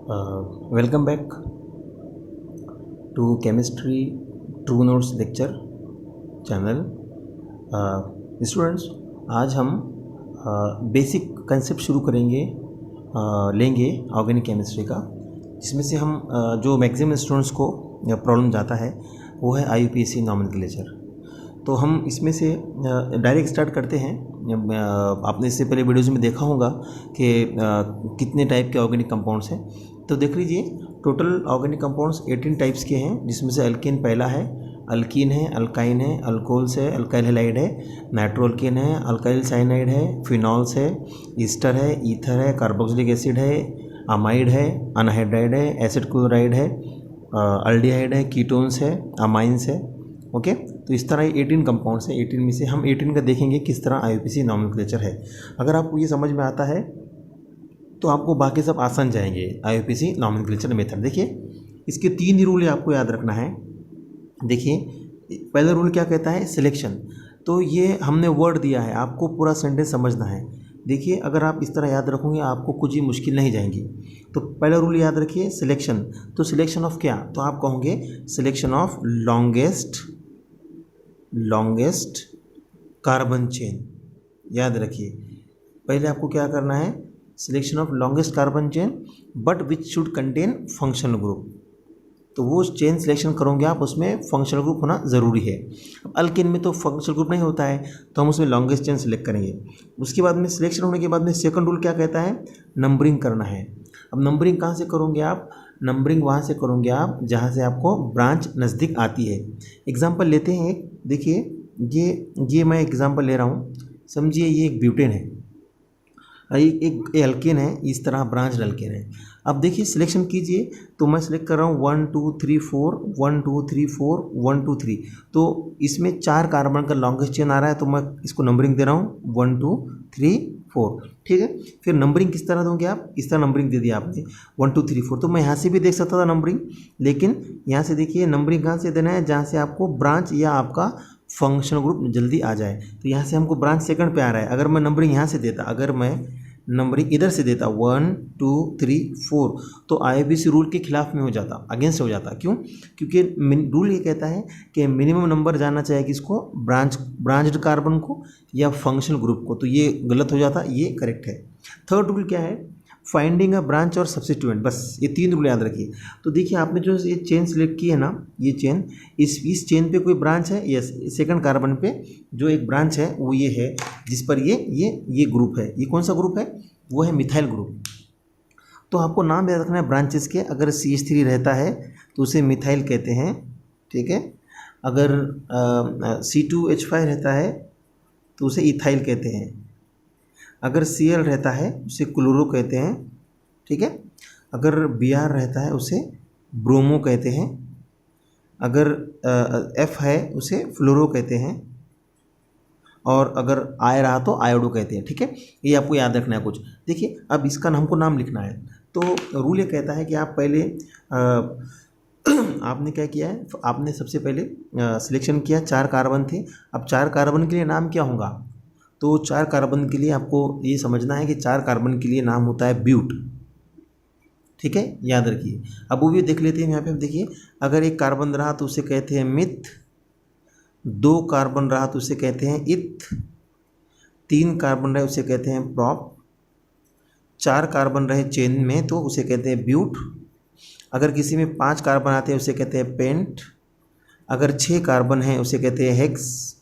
Welcome back to chemistry true notes lecture channel. Students, आज हम basic concept शुरू करेंगे लेंगे ऑर्गेनिक केमिस्ट्री का, जिसमें से हम जो मैक्सिमम स्टूडेंट्स को प्रॉब्लम जाता है वो है IUPAC नॉमेनक्लेचर। तो हम इसमें से डायरेक्ट स्टार्ट करते हैं। आपने इससे पहले वीडियोज़ में देखा होगा कि कितने टाइप के ऑर्गेनिक कंपाउंड्स हैं। तो देख लीजिए, टोटल ऑर्गेनिक कंपाउंड्स 18 टाइप्स के हैं, जिसमें से अल्केन पहला है, अल्कीन है, अल्काइन है, अल्कोहल्स है, अल्काइल हैलाइड है, नाइट्रोअल्केन है, अल्काइल साइनाइड है, फिनॉल्स है, ईस्टर है, ईथर है, कार्बोक्सिलिक एसिड है, अमाइड है, अनहाइड्राइड है, एसिड क्लोराइड है, अल्डिहाइड है, कीटोन्स है, अमाइंस है। ओके, तो इस तरह 18 कंपाउंड्स हैं। 18 में से हम 18 का देखेंगे किस तरह IUPAC नॉमेनक्लेचर है। अगर आपको ये समझ में आता है तो आपको बाकी सब आसान जाएंगे। IUPAC नॉमेनक्लेचर मेथड देखिए, इसके 3 रूल आपको याद रखना है। देखिए, पहला रूल क्या कहता है, सिलेक्शन। तो ये हमने वर्ड दिया है, आपको पूरा सेंटेंस समझना है। देखिए, अगर आप इस तरह याद रखोगे आपको कुछ ही मुश्किल नहीं जाएंगी। तो पहला रूल याद रखिए, सिलेक्शन। तो सिलेक्शन ऑफ क्या, तो आप कहोगे selection of longest carbon chain. याद रखिए, पहले आपको क्या करना है, selection of longest carbon chain but which should contain functional group. तो वो चेन सिलेक्शन करोगे आप, उसमें फंक्शनल ग्रुप होना ज़रूरी है। अब अल्केन में तो फंक्शनल ग्रुप नहीं होता है, तो हम उसमें लॉन्गेस्ट चेन सेलेक्ट करेंगे। उसके बाद में सिलेक्शन होने के बाद में सेकंड रूल क्या कहता है, नंबरिंग करना है। अब नंबरिंग कहाँ से करोगे आप, नंबरिंग वहाँ से करोगे आप जहाँ से आपको ब्रांच नज़दीक आती है। एग्जाम्पल लेते हैं एक, देखिए ये मैं एग्जाम्पल ले रहा हूँ। समझिए ये एक ब्यूटेन है, एक अल्केन है, इस तरह ब्रांच अल्केन है। अब देखिए सिलेक्शन कीजिए, तो मैं सिलेक्ट कर रहा हूँ 1 2 3 4 1 2 3 4 1 2 3। तो इसमें 4 कार्बन का लॉन्गेस्ट चेन आ रहा है, तो मैं इसको नंबरिंग दे रहा हूँ 1 2 3 4। ठीक है, फिर नंबरिंग किस तरह दोगे आप, इस तरह नंबरिंग दे दिया आपने 1 2 3 4। तो मैं यहाँ से भी देख सकता था नंबरिंग, लेकिन यहाँ से देखिए नंबरिंग कहाँ से देना है, जहाँ से आपको ब्रांच या आपका फंक्शनल ग्रुप जल्दी आ जाए। तो यहाँ से हमको ब्रांच सेकंड पे आ रहा है। अगर मैं नंबरिंग यहाँ से देता, अगर मैं नंबरिंग इधर से देता 1 2 3 4, तो IUPAC रूल के खिलाफ में हो जाता, अगेंस्ट हो जाता। क्यों, क्योंकि रूल ये कहता है कि मिनिमम नंबर जानना चाहिए किसको, ब्रांच्ड कार्बन को या फंक्शनल ग्रुप को। तो ये गलत हो जाता, ये करेक्ट है। थर्ड रूल क्या है, फाइंडिंग अ ब्रांच और सब्स्टिट्यूएंट। बस ये 3 रूल याद रखिए। तो देखिए आपने जो ये चेन सेलेक्ट की है ना, ये चेन, इस चेन पे कोई ब्रांच है, यस, सेकंड कार्बन पे जो एक ब्रांच है वो ये है, जिस पर ये ग्रुप है। ये कौन सा ग्रुप है, वो है मिथाइल ग्रुप। तो आपको नाम याद रखना है ब्रांचेस के। अगर CH3 रहता है तो उसे मिथाइल कहते हैं, ठीक है। अगर C2H5 रहता है तो उसे इथाइल कहते हैं। अगर Cl रहता है उसे क्लोरो कहते हैं, ठीक है। अगर Br रहता है उसे ब्रोमो कहते हैं। अगर F है उसे फ्लोरो कहते हैं, और अगर I रहा तो आयोडो कहते हैं, ठीक है। ये आपको याद रखना है कुछ। देखिए, अब इसका हमको नाम लिखना है। तो रूल ये कहता है कि आप पहले आपने क्या किया है, आपने सबसे पहले सिलेक्शन किया, 4 कार्बन थे। अब 4 कार्बन के लिए नाम क्या होगा, तो 4 कार्बन के लिए आपको ये समझना है कि 4 कार्बन के लिए नाम होता है ब्यूट, ठीक है, याद रखिए। अब वो भी देख लेते हैं यहाँ पे। देखिए, अगर 1 कार्बन रहा तो उसे कहते हैं मिथ, 2 कार्बन रहा तो उसे कहते हैं इथ, 3 कार्बन रहे उसे कहते हैं प्रॉप, 4 कार्बन रहे चेन में तो उसे कहते हैं ब्यूट। अगर किसी में 5 कार्बन आते हैं उसे कहते हैं पेंट। अगर 6 कार्बन है उसे कहते हैं हेक्स।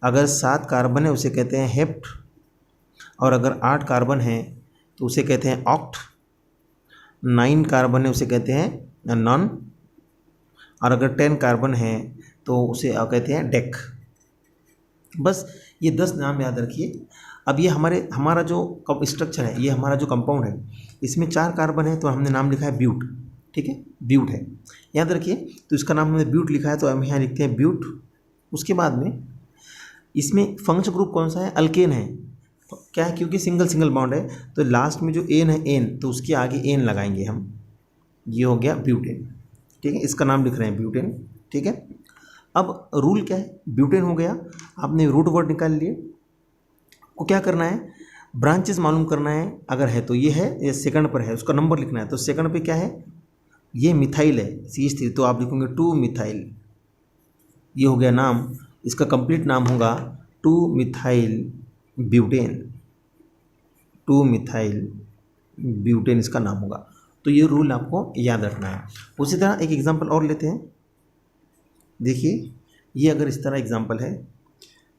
अगर 7 कार्बन है उसे कहते हैं हेप्ट। और अगर 8 कार्बन है तो उसे कहते हैं ऑक्ट। 9 कार्बन है उसे कहते हैं नॉन। और अगर 10 कार्बन है तो उसे कहते हैं डेक। बस ये 10 नाम याद रखिए। अब ये हमारा जो स्ट्रक्चर है, ये हमारा जो कंपाउंड है, इसमें 4 कार्बन है तो हमने नाम लिखा है ब्यूट, ठीक है, ब्यूट है, याद रखिए। तो इसका नाम हमने ब्यूट लिखा है तो हम यहाँ लिखते हैं ब्यूट। उसके बाद में इसमें फंक्शनल ग्रुप कौन सा है, अल्केन है। क्या है, क्योंकि सिंगल बॉन्ड है तो लास्ट में जो एन है, एन, तो उसके आगे एन लगाएंगे हम। ये हो गया ब्यूटेन, ठीक है, इसका नाम लिख रहे हैं ब्यूटेन, ठीक है। अब रूल क्या है, ब्यूटेन हो गया, आपने रूट वर्ड निकाल लिए। को क्या करना है, ब्रांचेस मालूम करना है, अगर है तो ये है, ये सेकंड पर है, उसका नंबर लिखना है। तो सेकंड पे क्या है, ये मिथाइल है CH3, तो आप लिखोगे 2 मिथाइल, ये हो गया नाम। इसका कंप्लीट नाम होगा 2 मिथाइल ब्यूटेन, 2 मिथाइल ब्यूटेन इसका नाम होगा। तो ये रूल आपको याद रखना है। उसी तरह एक एग्जांपल और लेते हैं। देखिए ये अगर इस तरह एग्जांपल है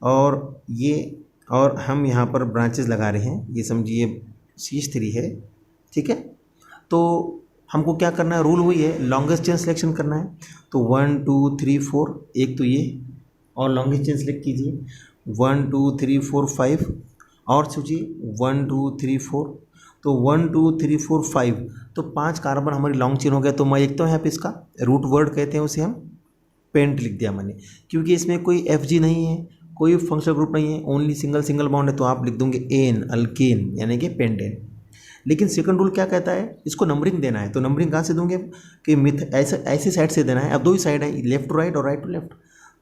और ये, और हम यहाँ पर ब्रांचेस लगा रहे हैं, ये समझिए CH3 है, ठीक है। तो हमको क्या करना है, रूल वही है, लॉन्गेस्ट चेन सिलेक्शन करना है। तो 1 2 3 4, एक तो ये, और लॉन्गेस्ट चेन सिलेक्ट कीजिए 1 2 3 4 5, और सोचिए 1 2 3 4, तो 1 2 3 4 5, तो 5 कार्बन हमारी लॉन्ग चेन हो गया। तो मैं लिखता हूँ यहाँ पे, इसका रूट वर्ड कहते हैं उसे, हम पेंट लिख दिया मैंने, क्योंकि इसमें कोई FG नहीं है, कोई फंक्शनल ग्रुप नहीं है, ओनली सिंगल बॉन्ड है, तो आप लिख दोगे एन, अल्केन, यानी कि पेंटेन। लेकिन सेकंड रूल क्या कहता है, इसको नंबरिंग देना है। तो नंबरिंग कहाँ से दोगे कि मिथ ऐसे साइड से देना है। अब दो ही साइड है, लेफ्ट टू राइट और राइट टू लेफ्ट,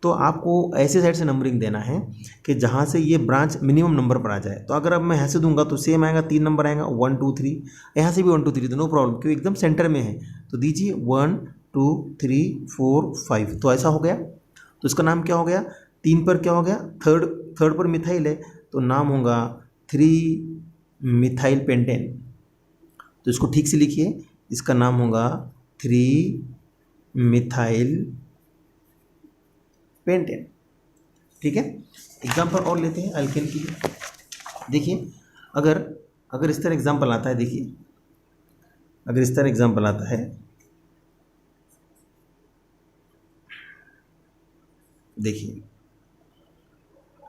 तो आपको ऐसे साइड से नंबरिंग देना है कि जहाँ से ये ब्रांच मिनिमम नंबर पर आ जाए। तो अगर अब मैं यहाँ से दूंगा तो सेम आएगा, 3 नंबर आएगा 1 2 3, यहाँ से भी 1 2 3, तो नो प्रॉब्लम, क्योंकि एकदम सेंटर में है। तो दीजिए 1 2 3 4 5, तो ऐसा हो गया। तो इसका नाम क्या हो गया, 3 पर क्या हो गया, थर्ड पर मिथाइल है, तो नाम होगा 3 मिथाइल पेंटेन। तो इसको ठीक से लिखिए, इसका नाम होगा 3 मिथाइल पेंटेन, ठीक है। एग्जाम्पल और लेते हैं अल्केन की। देखिए अगर इस तरह एग्जाम्पल आता है, देखिए अगर इस तरह एग्जाम्पल आता है, देखिए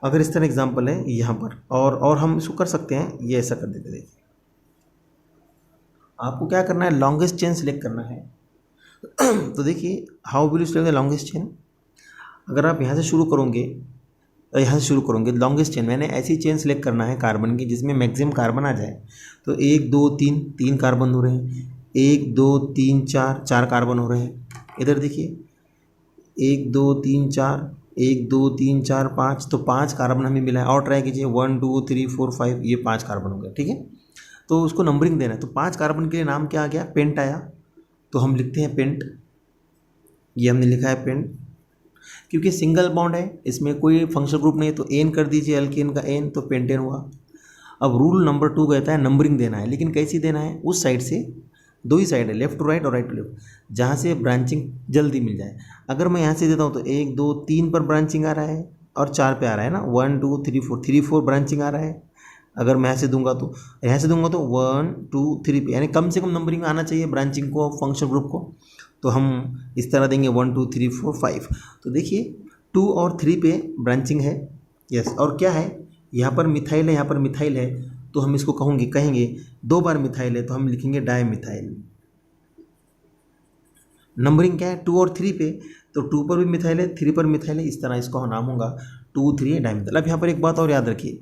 अगर इस तरह एग्जाम्पल है यहाँ पर, और हम इसको कर सकते हैं, ये ऐसा कर देते। देखिए आपको क्या करना है, लॉन्गेस्ट चेन सिलेक्ट करना है। तो देखिए how will you select the longest chain. अगर आप यहाँ से शुरू करोगे लॉन्गेस्ट चेन, मैंने ऐसी चेन सिलेक्ट करना है कार्बन की जिसमें मैक्सिमम कार्बन आ जाए। तो 1 2 3 कार्बन हो रहे हैं, 1 2 3 4 कार्बन हो रहे हैं। इधर देखिए 1 2 3 4, 1 2 3 4 5, तो 5 कार्बन हमें मिला है। और ट्राई कीजिए 1 2 3 4 5, ये 5 कार्बन हो गया, ठीक है। तो उसको नंबरिंग देना है। तो 5 कार्बन के लिए नाम क्या आ गया, पेंट आया, तो हम लिखते हैं पेंट, ये हमने लिखा है पेंट। क्योंकि सिंगल बॉन्ड है, इसमें कोई फंक्शनल ग्रुप नहीं है, तो एन कर दीजिए, अल्केन का एन, तो पेंटेन हुआ। अब रूल नंबर 2 कहता है नंबरिंग देना है, लेकिन कैसी देना है, उस साइड से, दो ही साइड है, लेफ्ट टू राइट और राइट टू लेफ्ट, जहाँ से ब्रांचिंग जल्दी मिल जाए। अगर मैं यहाँ से देता हूँ तो 1 2 3 पर ब्रांचिंग आ रहा है, और 4 पे आ रहा है ना, 1 2 3 4, 3 4 ब्रांचिंग आ रहा है। अगर मैं यहाँ से दूंगा तो 1 2 3 पे, यानी कम से कम नंबरिंग आना चाहिए ब्रांचिंग को, फंक्शनल ग्रुप को। तो हम इस तरह देंगे 1 2 3 4 5। तो देखिए 2 और 3 पे ब्रांचिंग है, यस। और क्या है, यहाँ पर मिथाइल है, यहाँ पर मिथाइल है, तो हम इसको कहेंगे 2 बार मिथाइल है, तो हम लिखेंगे डाई मिथाइल। नंबरिंग क्या है, 2 और 3 पे, तो 2 पर भी मिथाइल है, 3 पर मिथाइल है, इस तरह इसका नाम होगा 2 3 डाई मिथाइल। अब यहाँ पर एक बात और याद रखिए,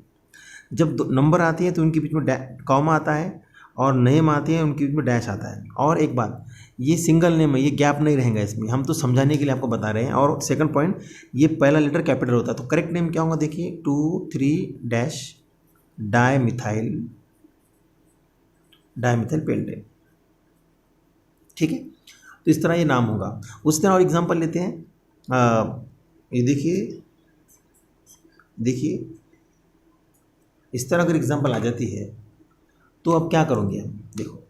जब नंबर आती है तो उनके बीच में कॉमा आता है, और नेम आती है उनके बीच में डैश आता है। और एक बात, ये सिंगल नेम है, ये गैप नहीं रहेगा इसमें, हम तो समझाने के लिए आपको बता रहे हैं। और सेकंड पॉइंट, ये पहला लेटर कैपिटल होता है, तो करेक्ट नेम क्या होगा, देखिए 2 3 डैश डाई मिथाइल पेंटेन, ठीक है। तो इस तरह ये नाम होगा। उस तरह और एग्जांपल लेते हैं। ये देखिए इस तरह अगर एग्जांपल आ जाती है तो अब क्या करोगे हम, देखो।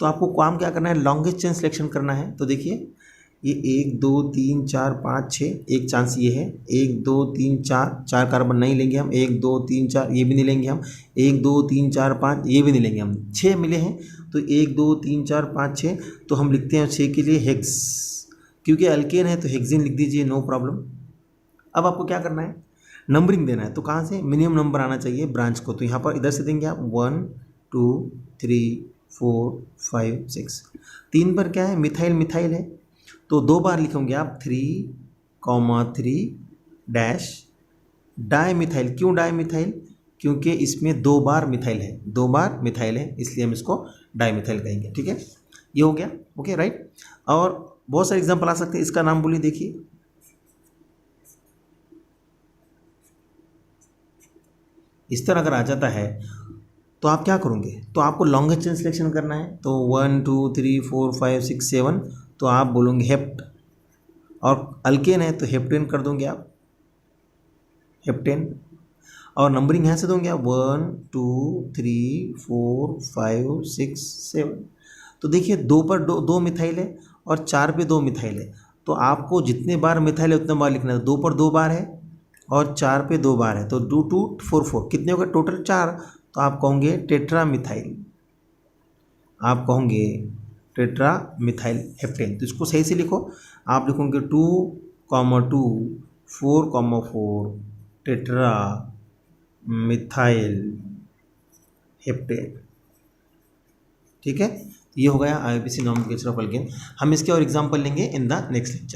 तो आपको काम क्या करना है, लॉन्गेस्ट चेन सिलेक्शन करना है। तो देखिए ये 1 2 3 4 5 6, एक चांस ये है, 1 2 3 4 कार्बन नहीं लेंगे हम, 1 2 3 4 ये भी नहीं लेंगे हम, 1 2 3 4 5 ये भी नहीं लेंगे हम, 6 मिले हैं। तो 1 2 3 4 5 6, तो हम लिखते हैं 6 के लिए हेक्स, क्योंकि अल्केन है तो हेक्सिन लिख दीजिए, नो प्रॉब्लम। अब आपको क्या करना है, नंबरिंग देना है। तो कहाँ से मिनिमम नंबर आना चाहिए ब्रांच को, तो यहाँ पर इधर से देंगे आप 1 2 3 4 5 6। 3 पर क्या है, मिथाइल है, तो 2 बार लिखोगे आप 3 डैश डाई मिथाइल। क्यों डाई मिथाइल, क्योंकि इसमें 2 बार मिथाइल है, 2 बार मिथाइल है, इसलिए हम इसको डाई मिथाइल कहेंगे, ठीक है। ये हो गया, ओके राइट। और बहुत सारे एग्जाम्पल आ सकते हैं, इसका नाम बोलिए। देखिए इस तरह अगर आ जाता है तो आप क्या करोगे, तो आपको लॉन्गेस्ट चेन सिलेक्शन करना है, तो 1 2 3 4 5 6 7, तो आप बोलोगे हेप्ट, और अल्केन है तो हेप्टेन कर दोगे आप, हेप्टेन, और नंबरिंग यहाँ से दोगे आप 1 2 3 4 5 6 7। तो देखिए 2 पर 2 मिथाइल है और 4 पे 2 मिथाइल है, तो आपको जितने बार मिथाइल है उतने बार लिखना है। 2 पर 2 बार है और 4 पे 2 बार है, तो 2 2 4 4 कितने होगा टोटल 4, तो आप कहोगे टेट्रा मिथाइल, आप कहोगे टेट्रा मिथाइल हेप्टेन। तो इसको सही से लिखो, आप लिखोगे 2 2 4 4 टेट्रा मिथाइल हेप्टेन। ठीक है, ये हो गया IUPAC नॉमेनक्लेचर ऑफ अल्केन। हम इसके और एग्जांपल लेंगे इन द नेक्स्ट लेक्चर।